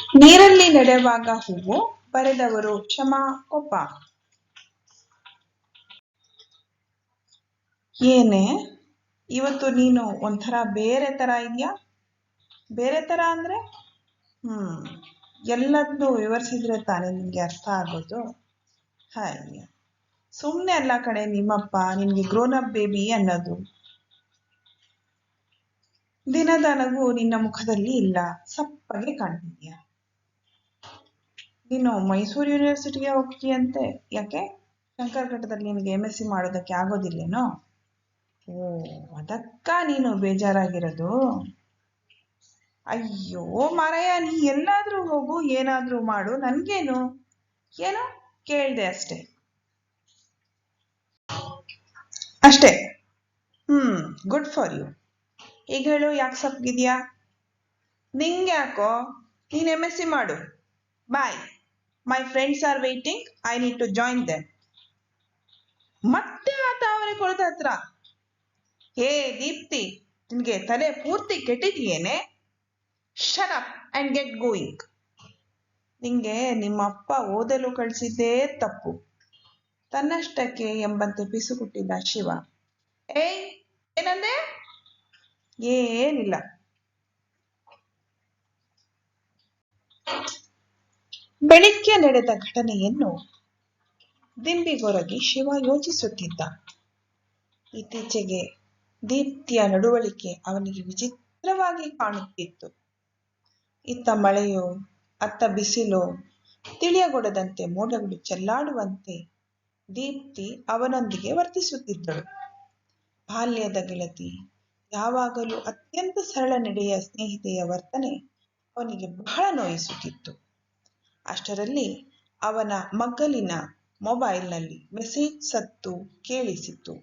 ನೀರಲ್ಲಿ ನಡೆಯುವಾಗ ಹೂವು, ಬರೆದವರು ಕ್ಷಮಾ ಕೊಪ್ಪ. ಏನೇ ಇವತ್ತು ನೀನು ಒಂಥರ ಬೇರೆ ತರ ಇದೆಯಾ? ಬೇರೆ ತರ ಅಂದ್ರೆ ಎಲ್ಲದನ್ನೂ ವಿವರಿಸಿದ್ರೆ ತಾನೇ ನಿಮ್ಗೆ ಅರ್ಥ ಆಗೋದು. ಹಾಗೆ ಸುಮ್ಮನೆ ಅಲ್ಲ ಕಡೆ ನಿಮ್ಮಪ್ಪ ನಿಮ್ಗೆ ಗ್ರೋನ್ ಅಪ್ ಬೇಬಿ ಅನ್ನೋದು. ದಿನದ ನಗು ನಿನ್ನ ಮುಖದಲ್ಲಿ ಇಲ್ಲ, ಸಪ್ಪಗೆ ಕಾಣ್ತಿದ್ಯಾ. ನೀನು ಮೈಸೂರು ಯೂನಿವರ್ಸಿಟಿಗೆ ಹೋಗ್ತೀಯಂತೆ, ಯಾಕೆ? ಶಂಕರಘಟ್ಟದಲ್ಲಿ ನಿನಗೆ MSc ಮಾಡೋದಕ್ಕೆ ಆಗೋದಿಲ್ಲೇನೋ? ಓ, ಅದಕ್ಕ ನೀನು ಬೇಜಾರಾಗಿರೋದು? ಅಯ್ಯೋ ಮಾರಾಯ, ನೀ ಎಲ್ಲಾದ್ರೂ ಹೋಗು, ಏನಾದ್ರೂ ಮಾಡು, ನನ್ಗೇನು? ಏನೋ ಕೇಳ್ದೆ ಅಷ್ಟೇ. ಅಷ್ಟೇ. Good for you. ಈಗ ಹೇಳು, ಯಾಕೆ ಸಪ್ಪಗಿದ್ಯಾ? ನಿಂಗೆ ಯಾಕೋ? ನೀನ್ MSc ಮಾಡು. Bye. My friends are waiting, I need to join them. ಮತ್ತೆ ಆತ ಅವರೇ ಕೊಳ್ತ ಹತ್ರ. ಹೇ ದೀಪ್ತಿ, ನಿನ್ಗೆ ತಲೆ ಪೂರ್ತಿ ಕೆಟ್ಟಿದ್ಯೇನೆ? Shut up and get going. ನಿಂಗೆ ನಿಮ್ಮಪ್ಪ ಓದಲು ಕಳಿಸಿದ್ದೇ ತಪ್ಪು. ತನ್ನಷ್ಟಕ್ಕೆ ಎಂಬಂತೆ ಪಿಸುಗುಟ್ಟಿದ ಶಿವ. ಏಯ್, ಏನಂದೆ? ಏನಿಲ್ಲ. ಬೆಳಿಗ್ಗೆ ನಡೆದ ಘಟನೆಯನ್ನು ದಿಂಬಿಗೊರಗಿ ಶಿವ ಯೋಚಿಸುತ್ತಿದ್ದ. ಇತ್ತೀಚೆಗೆ ದೀಪ್ತಿಯ ನಡವಳಿಕೆ ಅವನಿಗೆ ವಿಚಿತ್ರವಾಗಿ ಕಾಣುತ್ತಿತ್ತು. ಇತ್ತ ಮಳೆಯೋ ಅತ್ತ ಬಿಸಿಲೋ ತಿಳಿಯಗೊಡದಂತೆ ಮೋಡಗಳು ಚೆಲ್ಲಾಡುವಂತೆ ದೀಪ್ತಿ ಅವನೊಂದಿಗೆ ವರ್ತಿಸುತ್ತಿದ್ದಳು. ಬಾಲ್ಯದ ಗೆಳತಿ, ಯಾವಾಗಲೂ ಅತ್ಯಂತ ಸರಳ ನಡೆಯ ಸ್ನೇಹಿತೆಯ ವರ್ತನೆ ಅವನಿಗೆ ಬಹಳ ನೋಯಿಸುತ್ತಿತ್ತು. ಅಷ್ಟರಲ್ಲಿ ಅವನ ಮಗ್ಗಲಿನ ಮೊಬೈಲ್ನಲ್ಲಿ ಮೆಸೇಜ್ ಸದ್ದು ಕೇಳಿಸಿತು.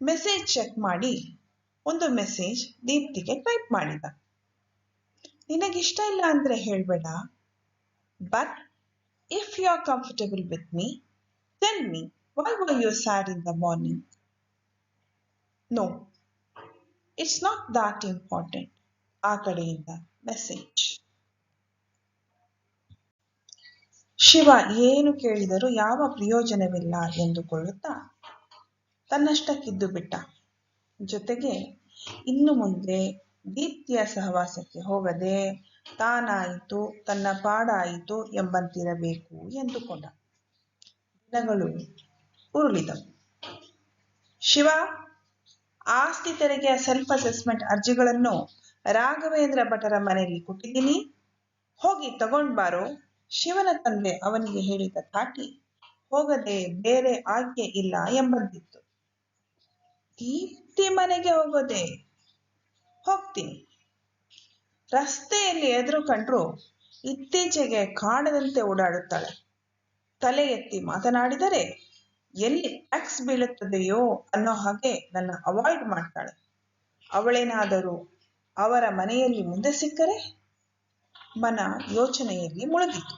ಮೆಸೇಜ್ ಚೆಕ್ ಮಾಡಿ ಒಂದು ಮೆಸೇಜ್ ದೀಪ್ತಿಗೆ ಟೈಪ್ ಮಾಡಿದ. ನಿನಗಿಷ್ಟ ಇಲ್ಲ ಅಂದ್ರೆ ಹೇಳ್ಬೇಡ, but if you are comfortable with me, tell me why were you sad in the morning. No, it's not that important. ಆ ಕಡೆಯಿಂದ ಮೆಸೇಜ್. ಶಿವ ಏನು ಕೇಳಿದರೂ ಯಾವ ಪ್ರಯೋಜನವಿಲ್ಲ ಎಂದುಕೊಳ್ಳುತ್ತಾ ತನ್ನಷ್ಟಕ್ಕಿದ್ದು ಬಿಟ್ಟ. ಜೊತೆಗೆ ಇನ್ನು ಮುಂದೆ ದೀಪ್ತಿಯ ಸಹವಾಸಕ್ಕೆ ಹೋಗದೆ ತಾನಾಯಿತು ತನ್ನ ಪಾಡಾಯಿತು ಎಂಬಂತಿರಬೇಕು ಎಂದುಕೊಂಡ. ದಿನಗಳು ಉರುಳಿದವು. ಶಿವ, ಆಸ್ತಿ ತೆರಿಗೆಯ ಸೆಲ್ಫ್ ಅಸೆಸ್ಮೆಂಟ್ ಅರ್ಜಿಗಳನ್ನು ರಾಘವೇಂದ್ರ ಭಟರ ಮನೆಯಲ್ಲಿ ಕೊಟ್ಟಿದ್ದೀನಿ, ಹೋಗಿ ತಗೊಂಡ್ ಬಾರೋ. ಶಿವನ ತಂದೆ ಅವನಿಗೆ ಹೇಳಿದ ಧಾಟಿ ಹೋಗದೆ ಬೇರೆ ಆಯ್ಕೆ ಇಲ್ಲ ಎಂಬಂತಿತ್ತು. ದೀಪ್ತಿ ಮನೆಗೆ ಹೋಗೋದೆ? ಹೋಗ್ತೀನಿ. ರಸ್ತೆಯಲ್ಲಿ ಎದುರು ಕಂಡ್ರು ಇತ್ತೀಚೆಗೆ ಕಾಣದಂತೆ ಓಡಾಡುತ್ತಾಳೆ. ತಲೆ ಎತ್ತಿ ಮಾತನಾಡಿದರೆ ಎಲ್ಲಿ ಟ್ಯಾಕ್ಸ್ ಬೀಳುತ್ತದೆಯೋ ಅನ್ನೋ ಹಾಗೆ ನನ್ನ ಅವಾಯ್ಡ್ ಮಾಡ್ತಾಳೆ. ಅವಳೇನಾದರೂ ಅವರ ಮನೆಯಲ್ಲಿ ಮುಂದೆ ಸಿಕ್ಕರೆ? ಮನ ಯೋಚನೆಯಲ್ಲಿ ಮುಳುಗಿತು.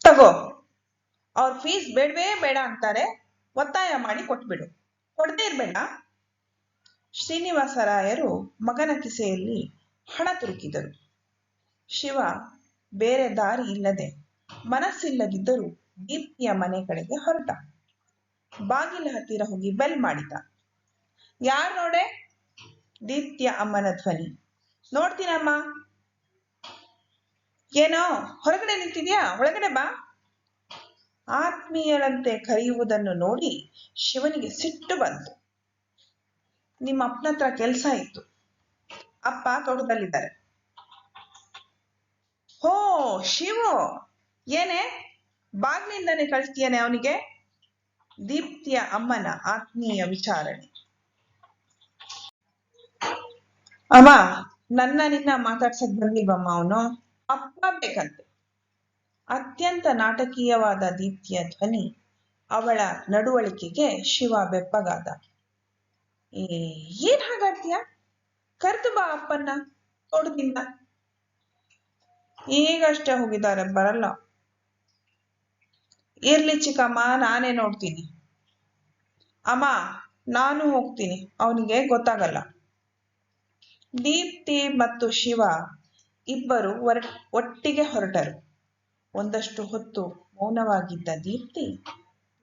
ತಗೋ, ಅವ್ರ ಫೀಸ್ ಬೇಡವೇ ಬೇಡ ಅಂತಾರೆ, ಒತ್ತಾಯ ಮಾಡಿ ಕೊಟ್ಬಿಡು. ಕೊಡದೇ ಇರ್ಬೇಡ. ಶ್ರೀನಿವಾಸರಾಯರು ಮಗನ ಕಿಸೆಯಲ್ಲಿ ಹಣ ತುರುಕಿದರು. ಶಿವ ಬೇರೆ ದಾರಿ ಇಲ್ಲದೆ ಮನಸ್ಸಿಲ್ಲದಿದ್ದರೂ ದೀಪ್ತಿಯ ಮನೆ ಕಡೆಗೆ ಹೊರಟ. ಬಾಗಿಲ ಹತ್ತಿರ ಹೋಗಿ ಬೆಲ್ ಮಾಡಿದ. ಯಾರು ನೋಡೆ? ದೀಪ್ತಿಯ ಅಮ್ಮನ ಧ್ವನಿ. ನೋಡ್ತೀನಮ್ಮ. ಏನೋ ಹೊರಗಡೆ ನಿಂತಿದ್ಯಾ? ಒಳಗಡೆ ಬಾ. ಆತ್ಮೀಯರಂತೆ ಕರೆಯುವುದನ್ನು ನೋಡಿ ಶಿವನಿಗೆ ಸಿಟ್ಟು ಬಂತು. ನಿಮ್ಮ ಅಪ್ಪನ ಹತ್ರ ಕೆಲಸ ಇತ್ತು, ಅಪ್ಪ ತೋಟದಲ್ಲಿದ್ದಾರೆ. ಹೋ ಶಿವು, ಏನೇ ಬಾಗ್ಲಿಂದಾನೆ ಕಳಿಸ್ತೀಯಾನೆ ಅವನಿಗೆ? ದೀಪ್ತಿಯ ಅಮ್ಮನ ಆತ್ಮೀಯ ವಿಚಾರಣೆ. ಅಮ್ಮ, ನಿನ್ನ ಮಾತಾಡ್ಸಕ್ ಬಂದಿಲ್ವಮ್ಮ ಅವನು, ಅಪ್ಪ ಬೇಕಂತೆ. ಅತ್ಯಂತ ನಾಟಕೀಯವಾದ ದೀಪ್ತಿಯ ಧ್ವನಿ, ಅವಳ ನಡವಳಿಕೆಗೆ ಶಿವ ಬೆಪ್ಪಗಾದ. ಏನ್ ಹಾಗಾಡ್ತೀಯ? ಕರೆದು ಬಾ ಅಪ್ಪನ್ನ ತೋಟದಿಂದ. ಈಗಷ್ಟೇ ಹೋಗಿದ್ದಾರೆ, ಬರಲ್ಲ. ಇರ್ಲಿ ಚಿಕ್ಕಮ್ಮ, ನಾನೇ ನೋಡ್ತೀನಿ. ಅಮ್ಮ, ನಾನು ಹೋಗ್ತೀನಿ, ಅವನಿಗೆ ಗೊತ್ತಾಗಲ್ಲ. ದೀಪ್ತಿ ಮತ್ತು ಶಿವ ಇಬ್ಬರು ಒಟ್ಟಿಗೆ ಹೊರಟರು. ಒಂದಷ್ಟು ಹೊತ್ತು ಮೌನವಾಗಿದ್ದ ದೀಪ್ತಿ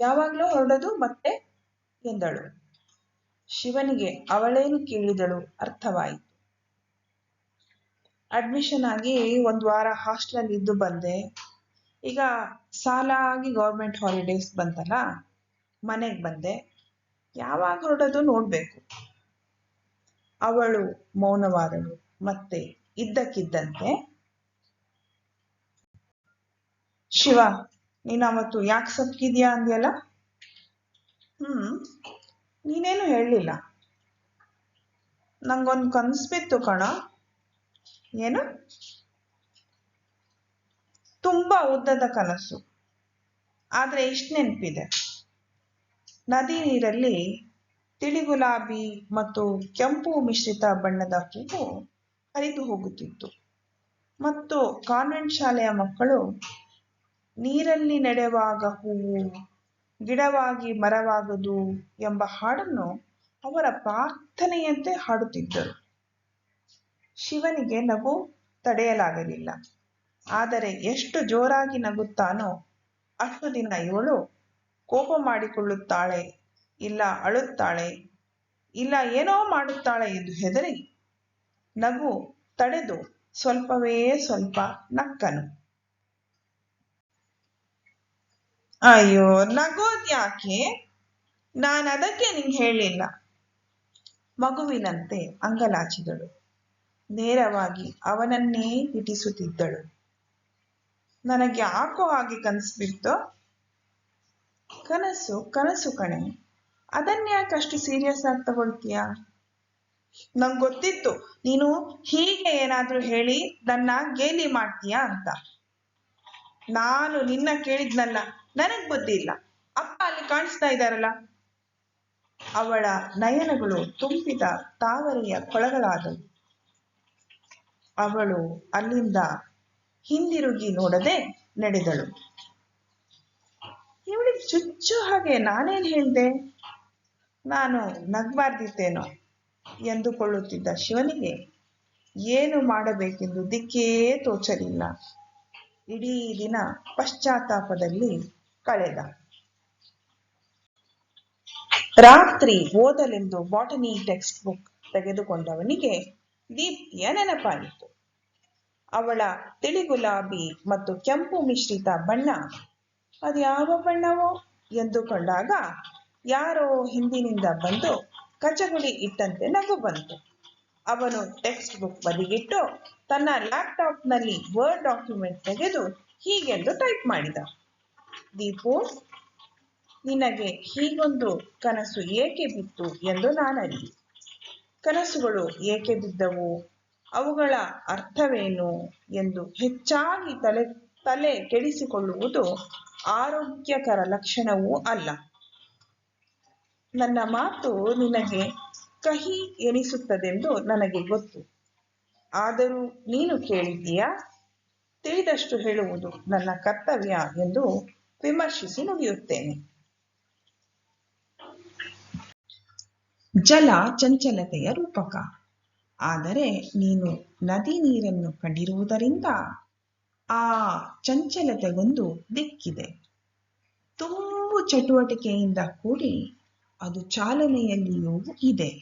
ಯಾವಾಗ್ಲೂ ಹೊರಡೋದು ಮತ್ತೆ ಎಂದಳು. ಶಿವನಿಗೆ ಅವಳೇನು ಕೇಳಿದಳು ಅರ್ಥವಾಯಿತು. ಅಡ್ಮಿಷನ್ ಆಗಿ 1 ವಾರ ಹಾಸ್ಟೆಲ್ ಇದ್ದು ಬಂದೆ. ಈಗ ಸಾಲಾಗಿ ಗೌರ್ಮೆಂಟ್ ಹಾಲಿಡೇಸ್ ಬಂತಲ್ಲ, ಮನೆಗೆ ಬಂದೆ. ಯಾವಾಗ ಹೊರಡೋದು ನೋಡ್ಬೇಕು. ಅವಳು ಮೌನವಾದಳು. ಮತ್ತೆ ಇದ್ದಕ್ಕಿದ್ದಂತೆ, ಶಿವ, ನೀನು ಅವತ್ತು ಯಾಕೆ ಸಪ್ಕಿದ್ಯಾ ಅಂದ್ಯಲ್ಲ? ನೀನೇನು ಹೇಳಲಿಲ್ಲ. ನಂಗೊಂದು ಕನಸು ಬಿತ್ತು ಕಣ. ಏನು? ತುಂಬಾ ಉದ್ದದ ಕನಸು. ಆದ್ರೆ ಇಷ್ಟು ನೆನಪಿದೆ. ನದಿ ನೀರಲ್ಲಿ ತಿಳಿ ಗುಲಾಬಿ ಮತ್ತು ಕೆಂಪು ಮಿಶ್ರಿತ ಬಣ್ಣದ ಹೂವು ಹರಿದು ಹೋಗುತ್ತಿತ್ತು ಮತ್ತು ಕಾನ್ವೆಂಟ್ ಶಾಲೆಯ ಮಕ್ಕಳು ನೀರಲ್ಲಿ ನಡೆಯುವಾಗ ಹೂವು ಗಿಡವಾಗಿ ಮರವಾಗದು ಎಂಬ ಹಾಡನ್ನು ಅವರ ಪ್ರಾರ್ಥನೆಯಂತೆ ಹಾಡುತ್ತಿದ್ದರು. ಶಿವನಿಗೆ ನಗು ತಡೆಯಲಾಗಲಿಲ್ಲ. ಆದರೆ ಎಷ್ಟು ಜೋರಾಗಿ ನಗುತ್ತಾನೋ ಅಷ್ಟು ದಿನ ಇವಳು ಕೋಪ ಮಾಡಿಕೊಳ್ಳುತ್ತಾಳೆ, ಇಲ್ಲ ಅಳುತ್ತಾಳೆ, ಇಲ್ಲ ಏನೋ ಮಾಡುತ್ತಾಳೆ ಎಂದು ಹೆದರಿ ನಗು ತಡೆದು ಸ್ವಲ್ಪವೇ ಸ್ವಲ್ಪ ನಕ್ಕನು. ಅಯ್ಯೋ, ನಗೋದ್ಯಾಕೆ? ನಾನದಕ್ಕೆ ನಿಂಗೆ ಹೇಳಿಲ್ಲ. ಮಗುವಿನಂತೆ ಅಂಗಲಾಚಿದಳು. ನೇರವಾಗಿ ಅವನನ್ನೇ ಹಿಟಿಸುತ್ತಿದ್ದಳು. ನನಗೆ ಯಾಕೋ ಹಾಗೆ ಕನಸು ಬಿತ್ತೋ? ಕನಸು ಕನಸು ಕಣೆ, ಅದನ್ಯಾಕಷ್ಟು ಸೀರಿಯಸ್ ಆಗಿ ತಗೊಳ್ತೀಯ? ನಂಗೆ ಗೊತ್ತಿತ್ತು ನೀನು ಹೀಗೆ ಏನಾದ್ರೂ ಹೇಳಿ ನನ್ನ ಗೇಲಿ ಮಾಡ್ತೀಯಾ ಅಂತ. ನಾನು ನಿನ್ನ ಕೇಳಿದ್ನಲ್ಲ, ನನಗ್ ಬುದ್ಧಿ ಇಲ್ಲ. ಅಪ್ಪ ಅಲ್ಲಿ ಕಾಣಿಸ್ತಾ ಇದ್ದಾರಲ್ಲ. ಅವಳ ನಯನಗಳು ತುಂಬಿದ ತಾವರೆಯ ಕೊಳಗಳಾದವು. ಅವಳು ಅಲ್ಲಿಂದ ಹಿಂದಿರುಗಿ ನೋಡದೆ ನಡೆದಳು. ಇವಳಿಗೆ ಚುಚ್ಚು ಹಾಗೆ ನಾನೇನ್ ಹೇಳ್ದೆ? ನಾನು ನಗ್ಬಾರ್ದಿತ್ತೇನೋ ಎಂದುಕೊಳ್ಳುತ್ತಿದ್ದ ಶಿವನಿಗೆ ಏನು ಮಾಡಬೇಕೆಂದು ದಿಕ್ಕೇ ತೋಚಲಿಲ್ಲ. ಇಡೀ ದಿನ ಪಶ್ಚಾತ್ತಾಪದಲ್ಲಿ ಕಳೆದ. ರಾತ್ರಿ ಓದಲೆಂದು ಬಾಟನಿ ಟೆಕ್ಸ್ಟ್ ಬುಕ್ ತೆಗೆದುಕೊಂಡವನಿಗೆ ದೀಪ್ತಿಯ ನೆನಪಾಯಿತು. ಅವಳ ತಿಳಿ ಗುಲಾಬಿ ಮತ್ತು ಕೆಂಪು ಮಿಶ್ರಿತ ಬಣ್ಣ ಅದ್ಯಾವ ಬಣ್ಣವೋ ಎಂದುಕೊಂಡಾಗ ಯಾರೋ ಹಿಂದಿನಿಂದ ಬಂದು ಕಚಗುಳಿ ಇಟ್ಟಂತೆ ನಗು ಬಂತು. ಅವನು ಟೆಕ್ಸ್ಟ್ ಬುಕ್ ಬದಿಗಿಟ್ಟು ತನ್ನ ಲ್ಯಾಪ್ಟಾಪ್ನಲ್ಲಿ ವರ್ಡ್ ಡಾಕ್ಯುಮೆಂಟ್ ತೆಗೆದು ಹೀಗೆಂದು ಟೈಪ್ ಮಾಡಿದ. ದೀಪು, ನಿನಗೆ ಹೀಗೊಂದು ಕನಸು ಏಕೆ ಬಿತ್ತು ಎಂದು ನಾನರಿಯೆ. ಕನಸುಗಳು ಏಕೆ ಬಿದ್ದವು, ಅವುಗಳ ಅರ್ಥವೇನು ಎಂದು ಹೆಚ್ಚಾಗಿ ತಲೆ ಕೆಡಿಸಿಕೊಳ್ಳುವುದು ಆರೋಗ್ಯಕರ ಲಕ್ಷಣವೂ ಅಲ್ಲ. ನನ್ನ ಮಾತು ನಿನಗೆ ಕಹಿ ಎನಿಸುತ್ತದೆಂದು ನನಗೆ ಗೊತ್ತು. ಆದರೂ ನೀನು ಕೇಳಿದ್ದೀಯಾ? ತಿಳಿದಷ್ಟು ಹೇಳುವುದು ನನ್ನ ಕರ್ತವ್ಯ ಎಂದು ವಿಮರ್ಶಿಸಿ ನುಡಿಯುತ್ತೇನೆ. ಜಲ ಚಂಚಲತೆಯ ರೂಪಕ. ಆದರೆ ನೀನು ನದಿ ನೀರನ್ನು ಕಂಡಿರುವುದರಿಂದ ಆ ಚಂಚಲತೆಗೊಂದು ದಿಕ್ಕಿದೆ. ತುಂಬು ಚಟುವಟಿಕೆಯಿಂದ ಕೂಡಿ ಅದು ಚಾಲನೆಯಲ್ಲಿಯೂ ಇದೆ.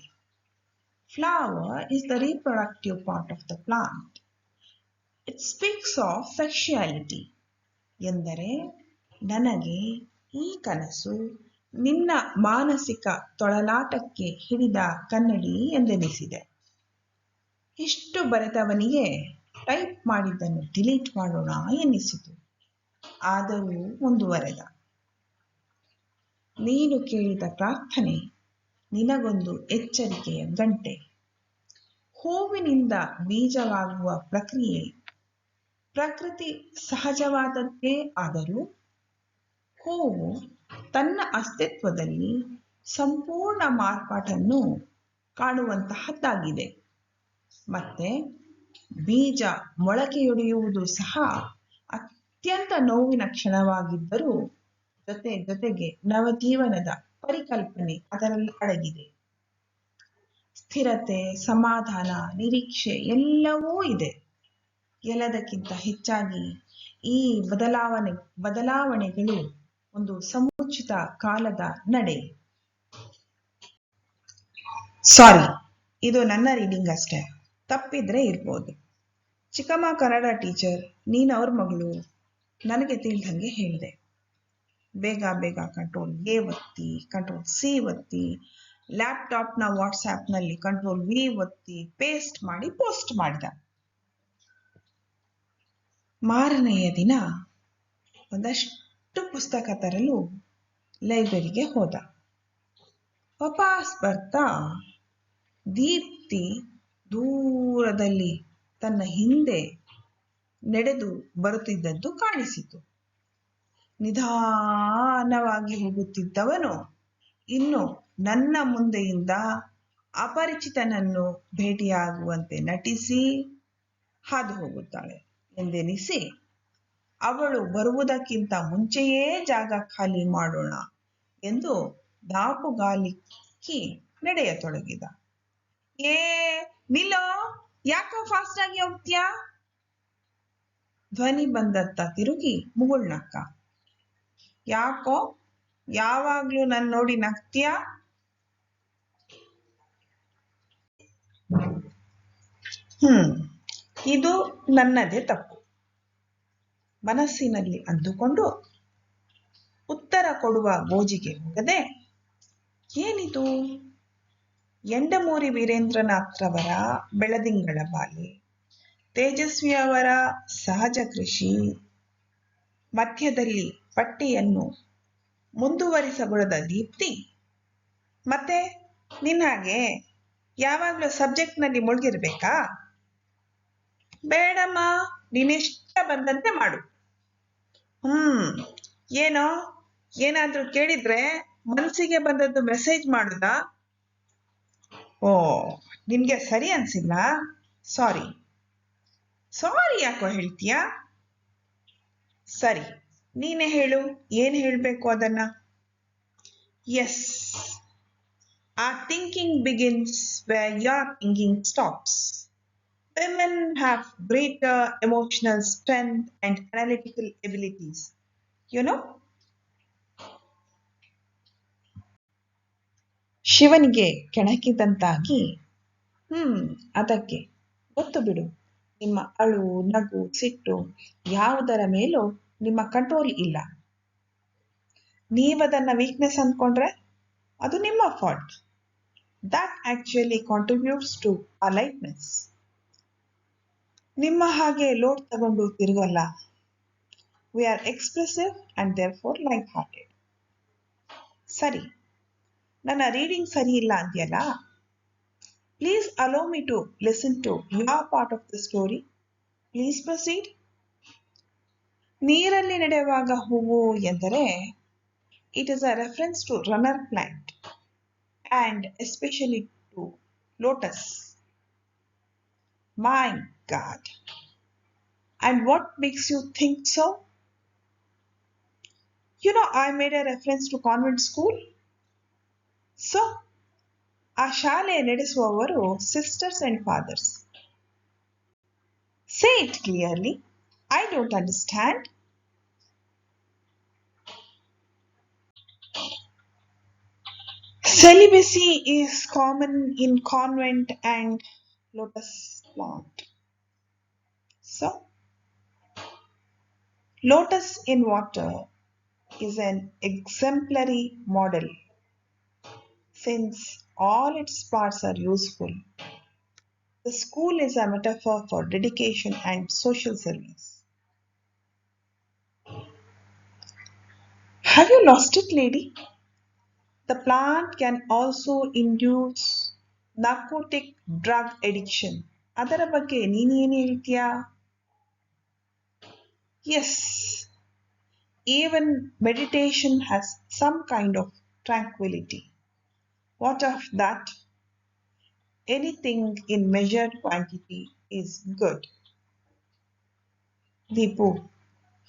Flower is the reproductive part of the plant. It speaks of sexuality. ಎಂದರೆ ನನಗೆ ಈ ಕನಸು ನಿನ್ನ ಮಾನಸಿಕ ತೊಳಲಾಟಕ್ಕೆ ಹಿಡಿದ ಕನ್ನಡಿ ಎಂದೆನಿಸಿದೆ. ಇಷ್ಟು ಬರೆದವನಿಗೆ ಟೈಪ್ ಮಾಡಿದ್ದನ್ನು ಡಿಲೀಟ್ ಮಾಡೋಣ ಎನ್ನಿಸಿತು. ಆದರೂ ಮುಂದುವರೆದ. ನೀನು ಕೇಳಿದ ಪ್ರಾರ್ಥನೆ ನಿನಗೊಂದು ಎಚ್ಚರಿಕೆಯ ಗಂಟೆ. ಹೂವಿನಿಂದ ಬೀಜವಾಗುವ ಪ್ರಕ್ರಿಯೆ ಪ್ರಕೃತಿ ಸಹಜವಾದದ್ದೇ ಆದರೂ ಹೂವು ತನ್ನ ಅಸ್ತಿತ್ವದಲ್ಲಿ ಸಂಪೂರ್ಣ ಮಾರ್ಪಾಟನ್ನು ಕಾಣುವಂತಹದ್ದಾಗಿದೆ. ಮತ್ತೆ ಬೀಜ ಮೊಳಕೆಯೊಡೆಯುವುದು ಸಹ ಅತ್ಯಂತ ನೋವಿನ ಕ್ಷಣವಾಗಿದ್ದರೂ ಜೊತೆಗೆ ನವಜೀವನದ ಪರಿಕಲ್ಪನೆ ಅದರಲ್ಲಿ ಅಡಗಿದೆ. ಸ್ಥಿರತೆ, ಸಮಾಧಾನ, ನಿರೀಕ್ಷೆ ಎಲ್ಲವೂ ಇದೆ. ಎಲ್ಲದಕ್ಕಿಂತ ಹೆಚ್ಚಾಗಿ ಈ ಬದಲಾವಣೆಗಳು ಒಂದು ಸಮುಚಿತ ಕಾಲದ ನಡೆ. ಸಾರಿ, ಇದು ನನ್ನ ರೀಡಿಂಗ್ ಅಷ್ಟೇ, ತಪ್ಪಿದ್ರೆ ಇರ್ಬೋದು. ಚಿಕ್ಕಮ್ಮ ಕನ್ನಡ ಟೀಚರ್, ನೀನು ಅವ್ರ ಮಗಳು, ನನಗೆ ತಿಳಿದಂಗೆ ಹೇಳಿದೆ. ಬೇಗ ಕಂಟ್ರೋಲ್ ಎ ಒತ್ತಿ, ಕಂಟ್ರೋಲ್ ಸಿ ಒತ್ತಿ, ಲ್ಯಾಪ್ಟಾಪ್ನ ವಾಟ್ಸ್ಆ್ಯಪ್ನಲ್ಲಿ ಕಂಟ್ರೋಲ್ ವಿ ಒತ್ತಿ ಪೇಸ್ಟ್ ಮಾಡಿ ಪೋಸ್ಟ್ ಮಾಡಿದ. ಮಾರನೆಯ ದಿನ ಒಂದಷ್ಟು ಪುಸ್ತಕ ತರಲು ಲೈಬ್ರರಿಗೆ ಹೋದ. ವಾಪಸ್ ಬರ್ತಾ ದೀಪ್ತಿ ದೂರದಲ್ಲಿ ತನ್ನ ಹಿಂದೆ ನಡೆದು ಬರುತ್ತಿದ್ದದ್ದು ಕಾಣಿಸಿತು. ನಿಧಾನವಾಗಿ ಹೋಗುತ್ತಿದ್ದವನು ಇನ್ನು ನನ್ನ ಮುಂದೆಯಿಂದ ಅಪರಿಚಿತನನ್ನು ಭೇಟಿಯಾಗುವಂತೆ ನಟಿಸಿ ಹಾದು ಹೋಗುತ್ತಾಳೆ ಎಂದೆನಿಸಿ ಅವಳು ಬರುವುದಕ್ಕಿಂತ ಮುಂಚೆಯೇ ಜಾಗ ಖಾಲಿ ಮಾಡೋಣ ಎಂದು ದಾಪುಗಾಲಿಕ್ಕಿ ನಡೆಯತೊಡಗಿದ. ಏ ನಿಲ್ಲೋ, ಯಾಕೋ ಫಾಸ್ಟ್ ಆಗಿ ಹೋಗ್ತೀಯಾ? ಧ್ವನಿ ಬಂದತ್ತ ತಿರುಗಿ ಮುಗುಳ್ನಕ್ಕ. ಯಾಕೋ ಯಾವಾಗ್ಲೂ ನನ್ನ ನೋಡಿ ನಗ್ತೀಯಾ? ಇದು ನನ್ನದೇ ತಪ್ಪು, ಮನಸ್ಸಿನಲ್ಲಿ ಅಂದುಕೊಂಡು ಉತ್ತರ ಕೊಡುವ ಗೋಜಿಗೆ ಹೋಗದೆ, ಏನಿದು ಎಂಡಮೂರಿ ವೀರೇಂದ್ರನಾಥ್ರವರ ಬೆಳದಿಂಗಳ ಬಾಲೆ, ತೇಜಸ್ವಿಯವರ ಸಹಜ ಕೃಷಿ, ಮಧ್ಯದಲ್ಲಿ ಪಟ್ಟಿಯನ್ನು ಮುಂದುವರಿಸಗೊಡದ ದೀಪ್ತಿ, ಮತ್ತೆ ನಿನ್ನಾಗೆ ಯಾವಾಗಲೂ ಸಬ್ಜೆಕ್ಟ್ನಲ್ಲಿ ಮುಳುಗಿರ್ಬೇಕಾ? ಬೇಡಮ್ಮ, ನೀನಿಷ್ಟ ಬಂದಂತೆ ಮಾಡು. ಏನೋ ಏನಾದ್ರೂ ಕೇಳಿದ್ರೆ ಮನಸ್ಸಿಗೆ ಬಂದದ್ದು ಮೆಸೇಜ್ ಮಾಡುದಾ? ಓ, ನಿನ್ಗೆ ಸರಿ ಅನ್ಸಿಲ್ಲ? ಸಾರಿ ಯಾಕೋ ಹೇಳ್ತೀಯಾ? ಸರಿ, ನೀನೇ ಹೇಳು, ಏನ್ ಹೇಳ್ಬೇಕು ಅದನ್ನ. Yes, our thinking begins where your thinking stops. Women have greater emotional strength and analytical abilities. You know? ಶಿವನಿಗೆ ಕೆಣಕಿದಂತಾಗಿ, ಅದಕ್ಕೆ ಗೊತ್ತು ಬಿಡು, ನಿಮ್ಮ ಅಳು, ನಗು, ಸಿಟ್ಟು ಯಾವುದರ ಮೇಲೂ ನಿಮ್ಮ ಕಂಟ್ರೋಲ್ ಇಲ್ಲ. ನೀವದನ್ನ ವೀಕ್ನೆಸ್ ಅಂದ್ಕೊಂಡ್ರೆ ಅದು ನಿಮ್ಮ fault. That actually contributes to a lightness. ನಿಮ್ಮ ಹಾಗೆ ಲೋಡ್ ತಗೊಂಡು ತಿರುಗಲ್ಲ. We are expressive and therefore light hearted. ಸರಿ, ನನ್ನ ರೀಡಿಂಗ್ ಸರಿ ಇಲ್ಲ ಅಂದ್ಯಲ್ಲ, please allow me to listen to your part of the story. Please proceed. ನೀರಲ್ಲಿ ನಡೆಯುವಾಗ ಹೂವು ಎಂದರೆ it is a reference to runner plant and especially to lotus. My God. And what makes you think so? You know, I made a reference to convent school. So, ಆ ಶಾಲೆ ನಡೆಸುವವರು sisters and fathers. Say it clearly. I don't understand. Celibacy is common in convent and lotus plant. So, lotus in water is an exemplary model since all its parts are useful. The school is a metaphor for dedication and social service. Have you lost it, lady? The plant can also induce narcotic drug addiction. ಅದರ ಬಗ್ಗೆ ನೀನೇನು ಹೇಳ್ತೀಯಾ? Yes, even meditation has some kind of tranquility. What of that? Anything in measured quantity is good. Deepu,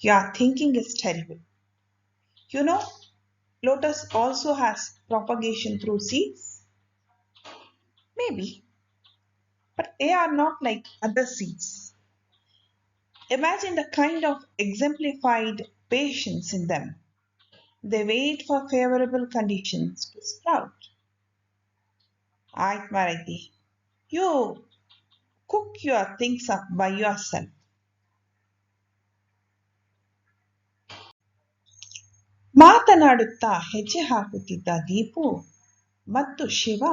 your thinking is terrible. You know, lotus also has propagation through seeds. Maybe, but they are not like other seeds. Imagine the kind of exemplified patience in them. They wait for favorable conditions to sprout. ಆಯ್ತು ಮಾರೈತಿ. You cook your things up by yourself. ಮಾತನಾಡುತ್ತಾ ಹೆಜ್ಜೆ ಹಾಕುತ್ತಿದ್ದ ದೀಪು ಮತ್ತು ಶಿವ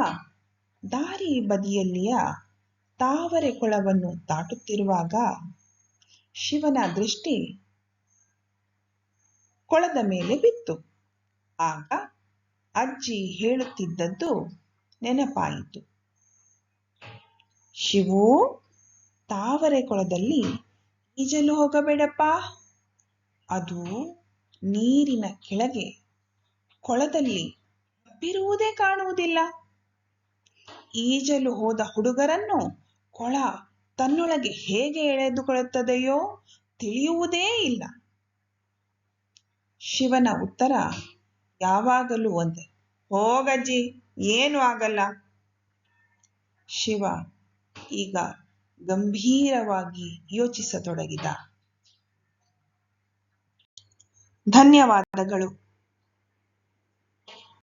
ದಾರಿ ಬದಿಯಲ್ಲಿಯ ತಾವರೆ ಕೊಳವನ್ನು ದಾಟುತ್ತಿರುವಾಗ ಶಿವನ ದೃಷ್ಟಿ ಕೊಳದ ಮೇಲೆ ಬಿತ್ತು. ಆಗ ಅಜ್ಜಿ ಹೇಳುತ್ತಿದ್ದದ್ದು ನೆನಪಾಯಿತು. ಶಿವು, ತಾವರೆ ಕೊಳದಲ್ಲಿ ಈಜಲು ಹೋಗಬೇಡಪ್ಪ. ಅದು ನೀರಿನ ಕೆಳಗೆ ಕೊಳದಲ್ಲಿ ಬಿರುವುದೇ ಕಾಣುವುದಿಲ್ಲ. ಈಜಲು ಹೋದ ಹುಡುಗರನ್ನು ಕೊಳ ತನ್ನೊಳಗೆ ಹೇಗೆ ಎಳೆದುಕೊಳ್ಳುತ್ತದೆಯೋ ತಿಳಿಯುವುದೇ ಇಲ್ಲ. ಶಿವನ ಉತ್ತರ ಯಾವಾಗಲೂ ಒಂದೇ, ಹೋಗಜ್ಜಿ, ಏನು ಆಗಲ್ಲ. ಶಿವ ಈಗ ಗಂಭೀರವಾಗಿ ಯೋಚಿಸತೊಡಗಿದ. ಧನ್ಯವಾದಗಳು.